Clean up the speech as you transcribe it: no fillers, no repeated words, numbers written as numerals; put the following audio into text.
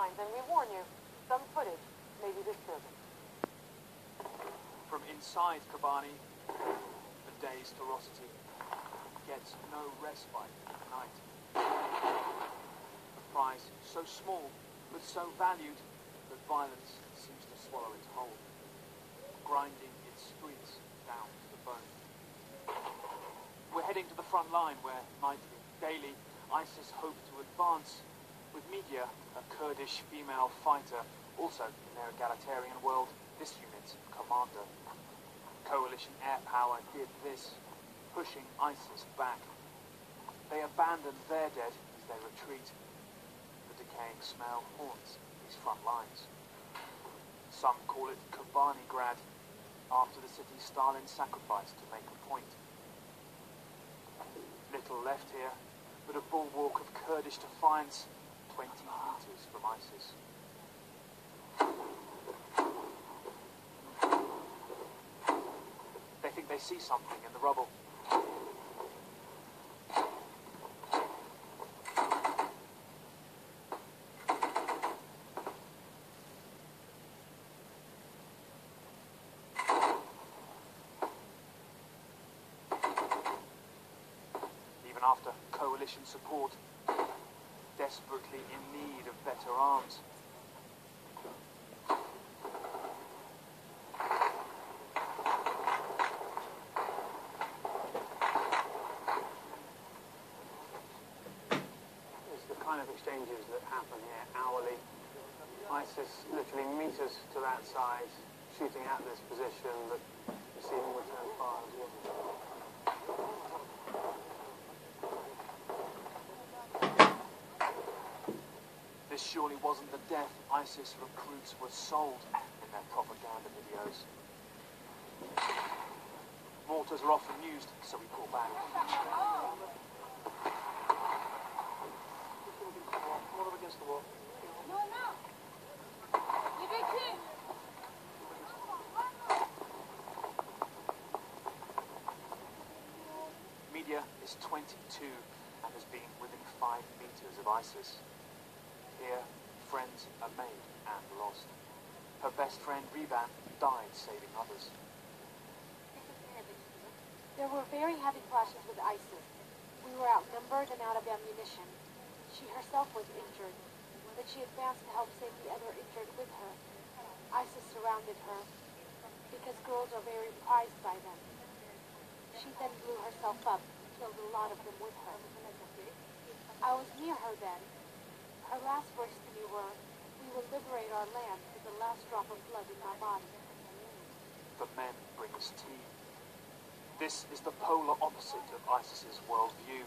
signs, and we warn you, some footage may be disturbing. From inside Kobani, the day's ferocity gets no respite at night. A prize so small, but so valued, that violence seems to swallow its whole, grinding its streets down to the bone. We're heading to the front line where, nightly, daily, ISIS hope to advance, with Media, a Kurdish female fighter, also in their egalitarian world, this unit's commander. Coalition air power did this, pushing ISIS back. They abandon their dead as they retreat. The decaying smell haunts these front lines. Some call it Kobani Grad, after the city Stalin sacrificed to make a point. Little left here, but a bulwark of Kurdish defiance, 20 meters from ISIS. They think they see something in the rubble. Even after coalition support, desperately in need of better arms. It's the kind of exchanges that happen here hourly. ISIS literally meters to that side, shooting at this position, but receiving return fire as well. This surely wasn't the death ISIS recruits were sold in their propaganda videos. Mortars are often used, so we pull back. More up against the wall. No, no! ydg-h! Media is 22 and has been within 5 meters of ISIS. Here, friends are made and lost. Her best friend, Riban, died saving others. There were very heavy clashes with ISIS. We were outnumbered and out of ammunition. She herself was injured, but she advanced to help save the other injured with her. ISIS surrounded her, because girls are very prized by them. She then blew herself up, killed a lot of them with her. I was near her then. Her last words to me were, "We will liberate our land to the last drop of blood in our body." The men bring us tea. This is the polar opposite of ISIS's worldview.